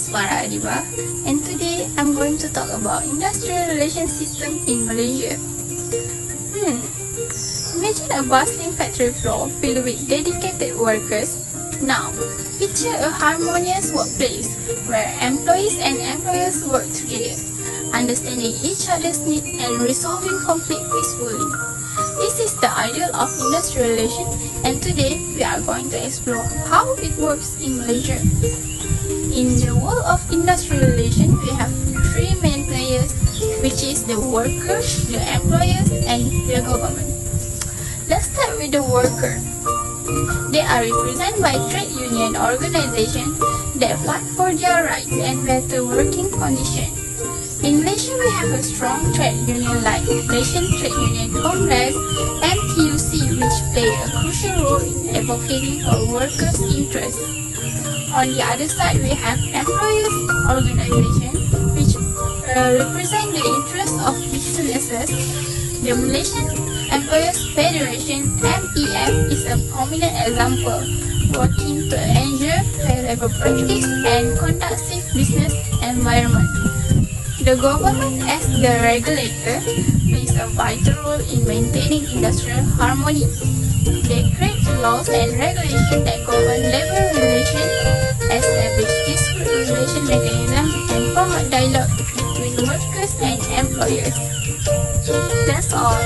is Farah Adiba, and today I'm going to talk about industrial relations system in Malaysia. Imagine a bustling factory floor filled with dedicated workers. Now, picture a harmonious workplace where employees and employers work together, understanding each other's needs and resolving conflict peacefully. This is the ideal of industrial relations, and today we are going to explore how it works in Malaysia. In the world of industrial relations, we have three main players, which is the workers, the employers, and the government. Let's start with the worker. They are represented by trade union organizations that fight for their rights and better working conditions. In Malaysia, we have a strong trade union like Malaysian Trade Union Congress, MTUC, which play a crucial role in advocating for workers' interests. On the other side, we have employers' organizations, which represent the interests of businesses. The Malaysian Employers Federation (MEF) is a prominent example, working to ensure fair labor practice and conducive business environment. The government, as the regulator, plays a vital role in maintaining industrial harmony. They create laws and regulations that govern labor relations, establish dispute resolution mechanisms, and promote dialogue between workers and employers. That's all.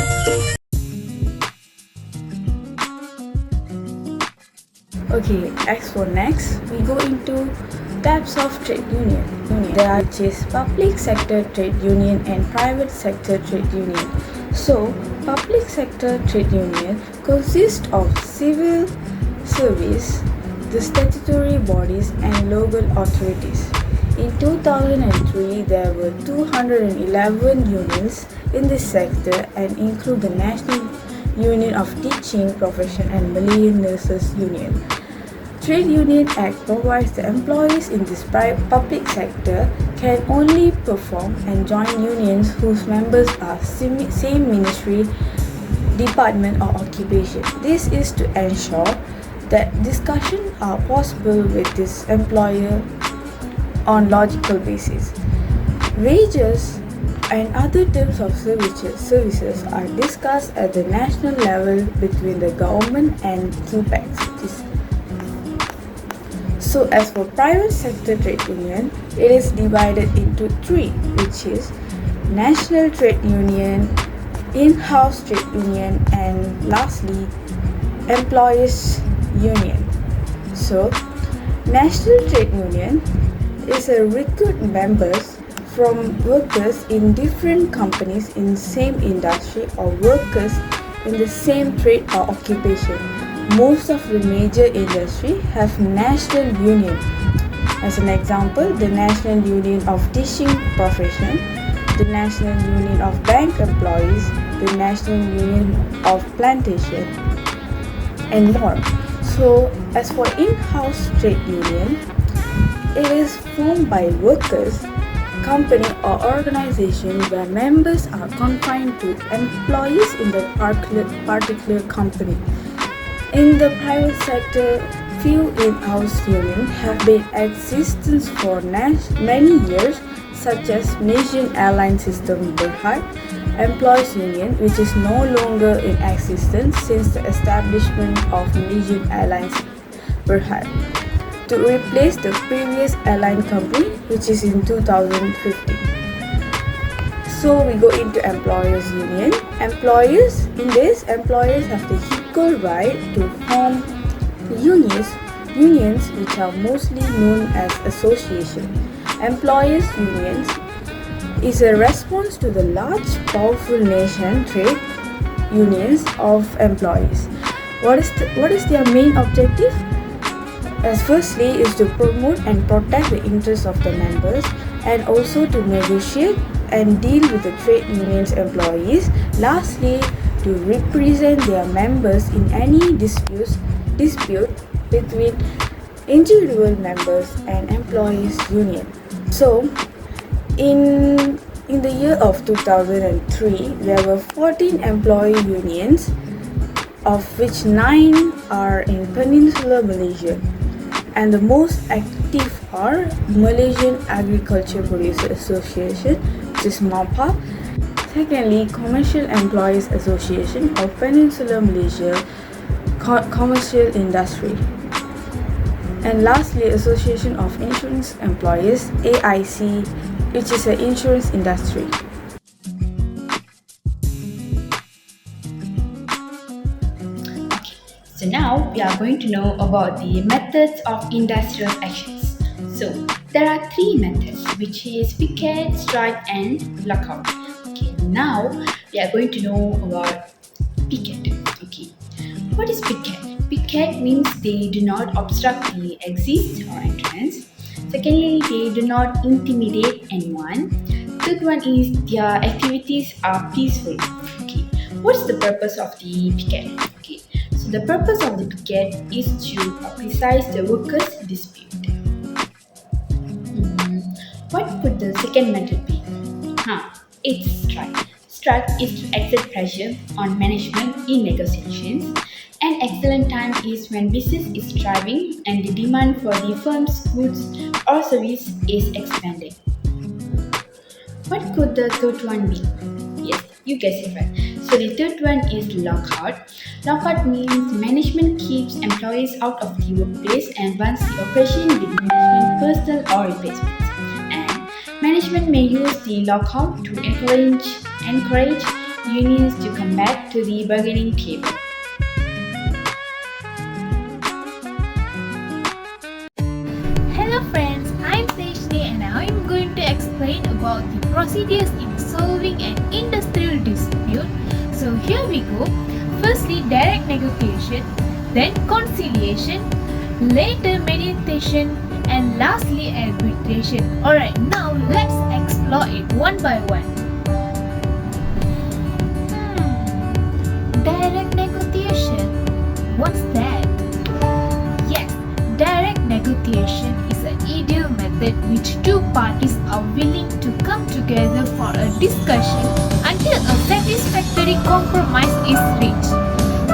Okay, as for next, we go into types of trade union. There are public sector trade union and private sector trade union. So, public sector trade union consists of civil service, the statutory bodies and local authorities. In 2003, there were 211 unions in this sector and include the National Union of Teaching Profession and Malaysian Nurses Union. Trade Union Act provides the employees in this public sector can only perform and join unions whose members are same ministry, department or occupation. This is to ensure that discussions are possible with this employer on logical basis. Wages and other terms of services are discussed at the national level between the government and QPACs. So as for private sector trade union, it is divided into three, which is National Trade Union, In-House Trade Union, and lastly, Employees Union. So, National Trade Union is a recruit members from workers in different companies in same industry or workers in the same trade or occupation. Most of the major industry have national union. As an example, the National Union of Teaching Profession, the National Union of Bank Employees, the National Union of Plantation, and more. So, as for in-house trade union, it is formed by workers, company or organization where members are confined to employees in the particular company. In the private sector, few in-house unions have been in existence for many years, such as Malaysian Airline System Berhad Employees Union, which is no longer in existence since the establishment of Malaysian Airlines Berhad, to replace the previous airline company, which is in 2015. So we go into employers union. Employers have the equal right to form unions which are mostly known as association. Employers unions is a response to the large powerful nation trade unions of employees. What is their main objective? As firstly is to promote and protect the interests of the members, and also to negotiate and deal with the trade unions employees. Lastly, to represent their members in any dispute between individual members and employees union. So, in the year of 2003, there were 14 employee unions, of which 9 are in Peninsular Malaysia. And the most active are Malaysian Agriculture Producer Association, which is MAPA. Secondly, Commercial Employees Association of Peninsular Malaysia Commercial Industry. And lastly, Association of Insurance Employees, AIC, which is the insurance industry. So now we are going to know about the methods of industrial actions. So there are three methods, which is picket, strike and lockout. Okay, now we are going to know about picket. Okay, what is picket? Picket means they do not obstruct the exit or entrance. Secondly, they do not intimidate anyone. Third one is their activities are peaceful. Okay, what's the purpose of the picket? Okay, so the purpose of the picket is to publicize the workers' dispute. What could the second method be? It's strike. Strike is to exert pressure on management in negotiations. An excellent time is when business is thriving and the demand for the firm's goods or service is expanding. What could the third one be? Yes, you guessed it right. So the third one is lockout. Lockout means management keeps employees out of the workplace and runs the operation with management personnel or replacements. And management may use the lockout to encourage unions to come back to the bargaining table. Hello friends, I'm Sejni and I'm going to explain about the procedures in solving an industrial dispute. So here we go. Firstly, direct negotiation, then conciliation, later mediation, and lastly arbitration. Alright, now let's explore it one by one. Direct negotiation. What's that? Yes, direct negotiation is an ideal method which two parties are willing to come together for a discussion until a satisfactory compromise is reached.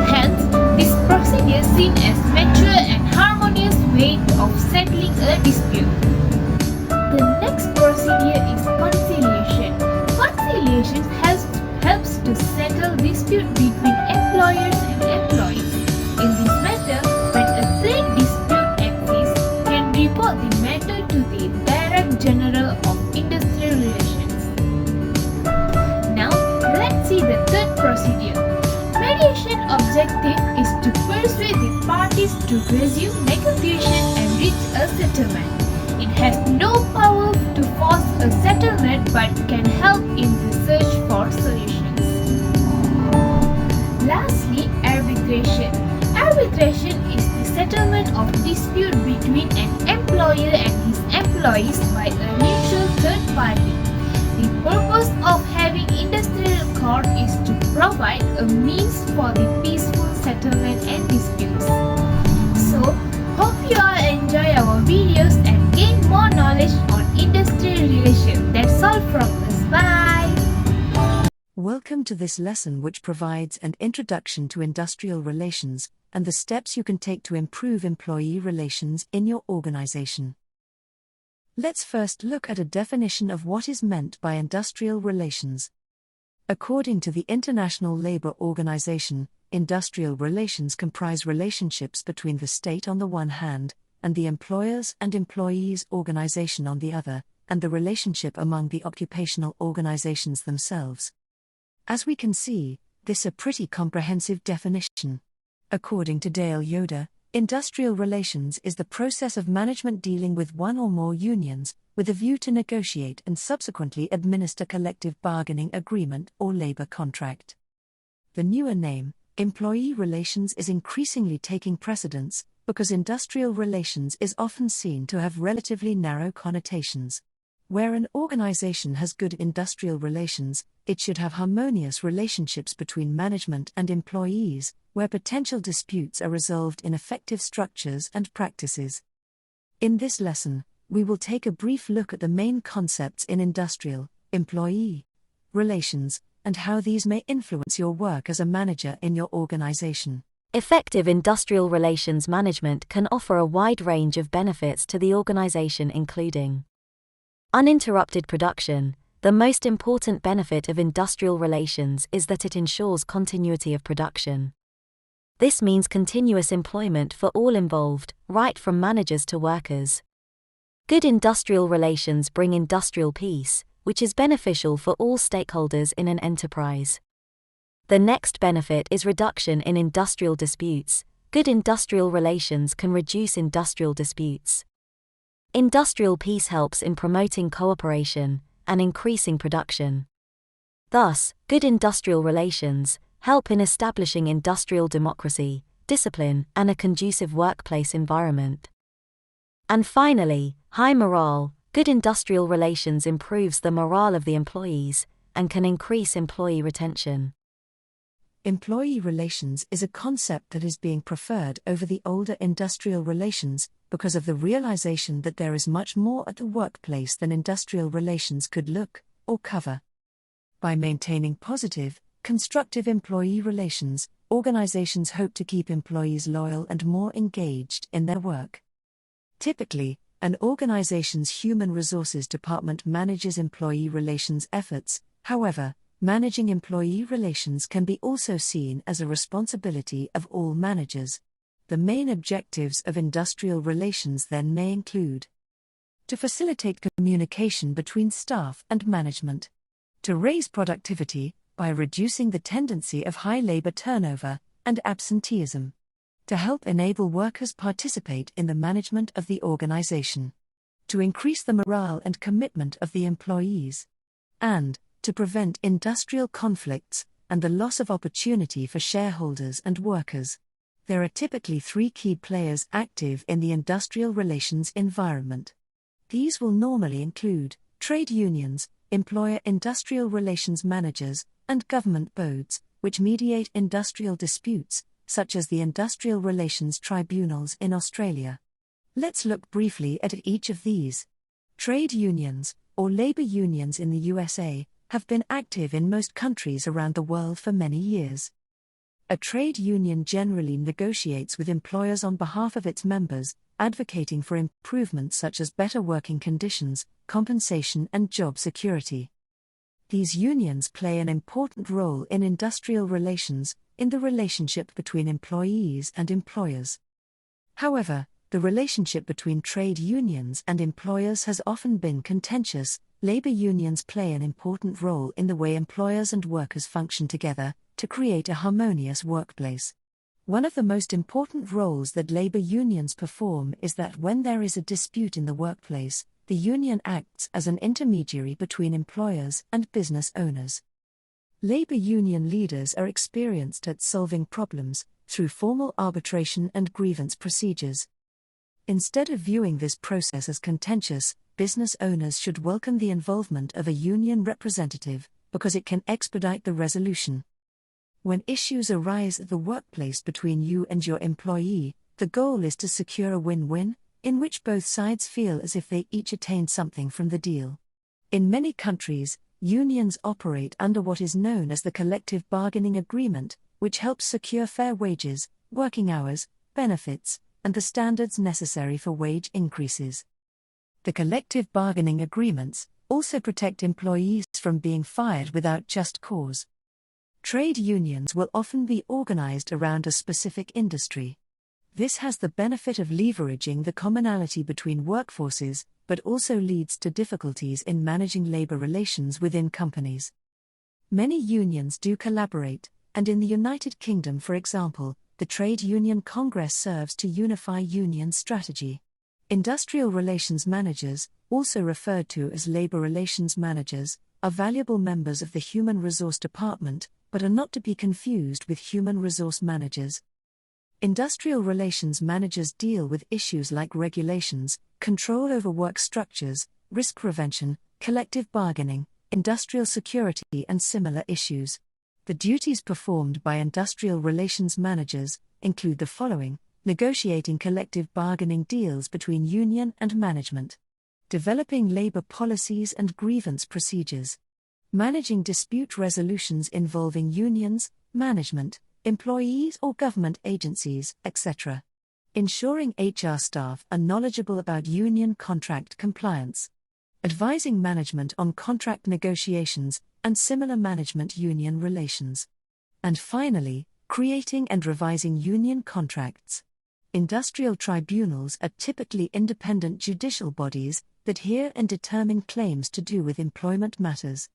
Hence, this procedure is seen as mature and harmonious way of settling a dispute. The next procedure is conciliation. Conciliation helps to settle dispute between employers and employees. In this matter, when a trade dispute exists, can report the matter to the Director General of Industrial Relations. Now, let's see the third procedure. Mediation objective is to persuade the parties to resume negotiation and reach a settlement. It has no power to force a settlement but can help in the search for solutions. Lastly, arbitration. Arbitration is the settlement of dispute between an employer and his employees by a neutral third party. The purpose of having industrial court is to provide a means for the peaceful settlement and disputes. So, hope you all enjoy our videos and gain more knowledge on industrial relations. That's all from us. Bye! Welcome to this lesson, which provides an introduction to industrial relations and the steps you can take to improve employee relations in your organization. Let's first look at a definition of what is meant by industrial relations. According to the International Labour Organization, industrial relations comprise relationships between the state on the one hand, and the employers and employees organization on the other, and the relationship among the occupational organizations themselves. As we can see, this is a pretty comprehensive definition. According to Dale Yoder, industrial relations is the process of management dealing with one or more unions, with a view to negotiate and subsequently administer collective bargaining agreement or labor contract. The newer name, employee relations, is increasingly taking precedence, because industrial relations is often seen to have relatively narrow connotations. Where an organization has good industrial relations, it should have harmonious relationships between management and employees, where potential disputes are resolved in effective structures and practices. In this lesson, we will take a brief look at the main concepts in industrial, employee relations, and how these may influence your work as a manager in your organization. Effective industrial relations management can offer a wide range of benefits to the organization, including uninterrupted production. The most important benefit of industrial relations is that it ensures continuity of production. This means continuous employment for all involved, right from managers to workers. Good industrial relations bring industrial peace, which is beneficial for all stakeholders in an enterprise. The next benefit is reduction in industrial disputes. Good industrial relations can reduce industrial disputes. Industrial peace helps in promoting cooperation and increasing production. Thus, good industrial relations help in establishing industrial democracy, discipline, and a conducive workplace environment. And finally, high morale. Good industrial relations improves the morale of the employees and can increase employee retention. Employee relations is a concept that is being preferred over the older industrial relations because of the realization that there is much more at the workplace than industrial relations could look or cover. By maintaining positive, constructive employee relations, organizations hope to keep employees loyal and more engaged in their work. Typically, an organization's human resources department manages employee relations efforts. However, managing employee relations can be also seen as a responsibility of all managers. The main objectives of industrial relations then may include to facilitate communication between staff and management, to raise productivity by reducing the tendency of high labor turnover and absenteeism, to help enable workers participate in the management of the organization, to increase the morale and commitment of the employees, and to prevent industrial conflicts and the loss of opportunity for shareholders and workers. There are typically three key players active in the industrial relations environment. These will normally include trade unions, employer industrial relations managers, and government boards, which mediate industrial disputes, such as the Industrial Relations Tribunals in Australia. Let's look briefly at each of these. Trade unions, or labor unions in the USA, have been active in most countries around the world for many years. A trade union generally negotiates with employers on behalf of its members, advocating for improvements such as better working conditions, compensation, and job security. These unions play an important role in industrial relations, in the relationship between employees and employers. However, the relationship between trade unions and employers has often been contentious. Labor unions play an important role in the way employers and workers function together to create a harmonious workplace. One of the most important roles that labor unions perform is that when there is a dispute in the workplace, the union acts as an intermediary between employers and business owners. Labor union leaders are experienced at solving problems through formal arbitration and grievance procedures. Instead of viewing this process as contentious, business owners should welcome the involvement of a union representative because it can expedite the resolution. When issues arise at the workplace between you and your employee, the goal is to secure a win-win, in which both sides feel as if they each attained something from the deal. In many countries, unions operate under what is known as the collective bargaining agreement, which helps secure fair wages, working hours, benefits, and the standards necessary for wage increases. The collective bargaining agreements also protect employees from being fired without just cause. Trade unions will often be organized around a specific industry. This has the benefit of leveraging the commonality between workforces, but also leads to difficulties in managing labor relations within companies. Many unions do collaborate, and in the United Kingdom, for example, the Trade Union Congress serves to unify union strategy. Industrial relations managers, also referred to as labor relations managers, are valuable members of the human resource department, but are not to be confused with human resource managers. Industrial relations managers deal with issues like regulations, control over work structures, risk prevention, collective bargaining, industrial security, and similar issues. The duties performed by industrial relations managers include the following: negotiating collective bargaining deals between union and management, developing labor policies and grievance procedures, managing dispute resolutions involving unions, management, employees or government agencies, etc. Ensuring HR staff are knowledgeable about union contract compliance. Advising management on contract negotiations and similar management-union relations. And finally, creating and revising union contracts. Industrial tribunals are typically independent judicial bodies that hear and determine claims to do with employment matters.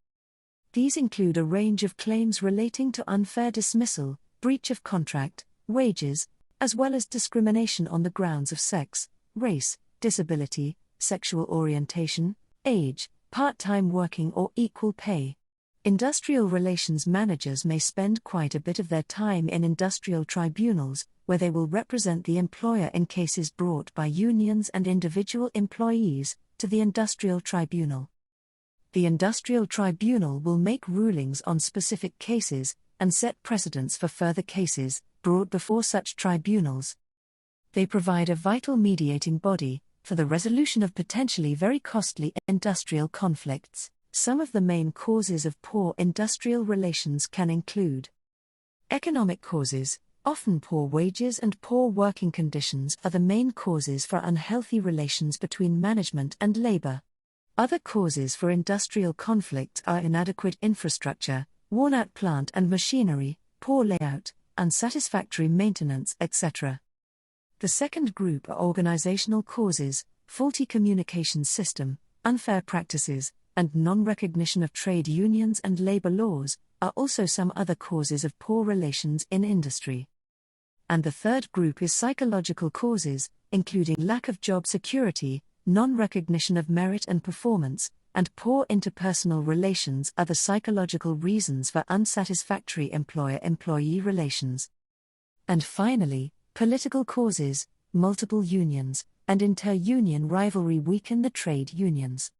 These include a range of claims relating to unfair dismissal, breach of contract, wages, as well as discrimination on the grounds of sex, race, disability, sexual orientation, age, part-time working or equal pay. Industrial relations managers may spend quite a bit of their time in industrial tribunals, where they will represent the employer in cases brought by unions and individual employees to the industrial tribunal. The industrial tribunal will make rulings on specific cases and set precedents for further cases brought before such tribunals. They provide a vital mediating body for the resolution of potentially very costly industrial conflicts. Some of the main causes of poor industrial relations can include economic causes. Often poor wages and poor working conditions are the main causes for unhealthy relations between management and labor. Other causes for industrial conflict are inadequate infrastructure, worn-out plant and machinery, poor layout, unsatisfactory maintenance, etc. The second group are organizational causes. Faulty communication system, unfair practices, and non-recognition of trade unions and labor laws are also some other causes of poor relations in industry. And the third group is psychological causes, including lack of job security, non-recognition of merit and performance, and poor interpersonal relations are the psychological reasons for unsatisfactory employer-employee relations. And finally, political causes. Multiple unions and inter-union rivalry weaken the trade unions.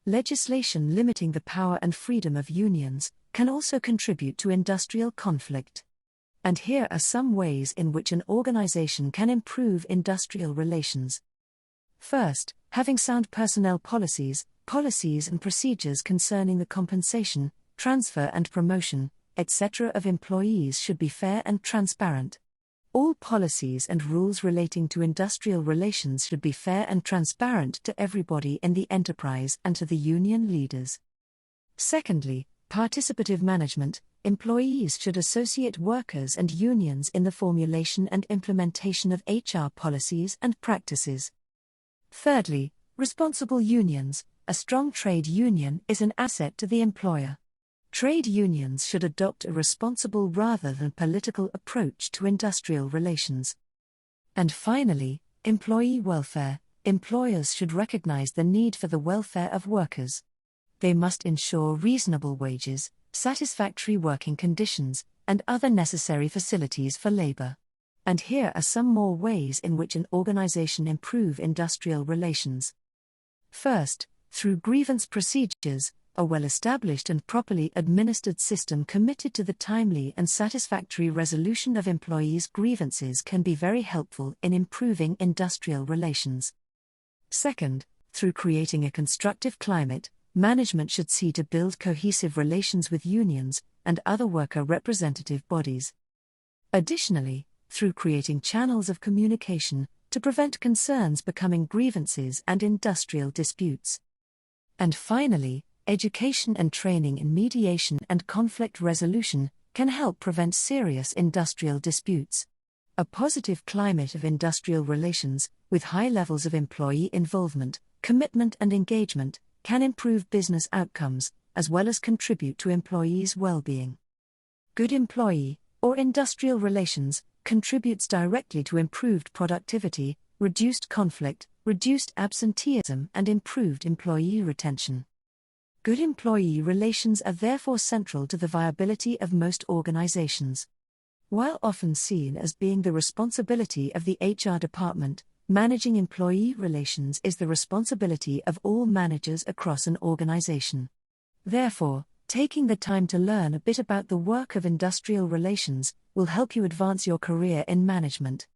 Legislation limiting the power and freedom of unions can also contribute to industrial conflict. And here are some ways in which an organization can improve industrial relations. First, having sound personnel policies and procedures concerning the compensation, transfer and promotion, etc. of employees should be fair and transparent. All policies and rules relating to industrial relations should be fair and transparent to everybody in the enterprise and to the union leaders. Secondly, participative management. Employees should associate workers and unions in the formulation and implementation of HR policies and practices. Thirdly, responsible unions. A strong trade union is an asset to the employer. Trade unions should adopt a responsible rather than political approach to industrial relations. And finally, employee welfare. Employers should recognize the need for the welfare of workers. They must ensure reasonable wages, satisfactory working conditions, and other necessary facilities for labor. And here are some more ways in which an organization improve industrial relations. First, through grievance procedures. A well-established and properly administered system committed to the timely and satisfactory resolution of employees' grievances can be very helpful in improving industrial relations. Second, through creating a constructive climate, management should see to build cohesive relations with unions and other worker representative bodies. Additionally, through creating channels of communication to prevent concerns becoming grievances and industrial disputes. And finally, education and training in mediation and conflict resolution can help prevent serious industrial disputes. A positive climate of industrial relations, with high levels of employee involvement, commitment and engagement, can improve business outcomes, as well as contribute to employees' well-being. Good employee, or industrial relations, contributes directly to improved productivity, reduced conflict, reduced absenteeism and improved employee retention. Good employee relations are therefore central to the viability of most organizations. While often seen as being the responsibility of the HR department, managing employee relations is the responsibility of all managers across an organization. Therefore, taking the time to learn a bit about the work of industrial relations will help you advance your career in management.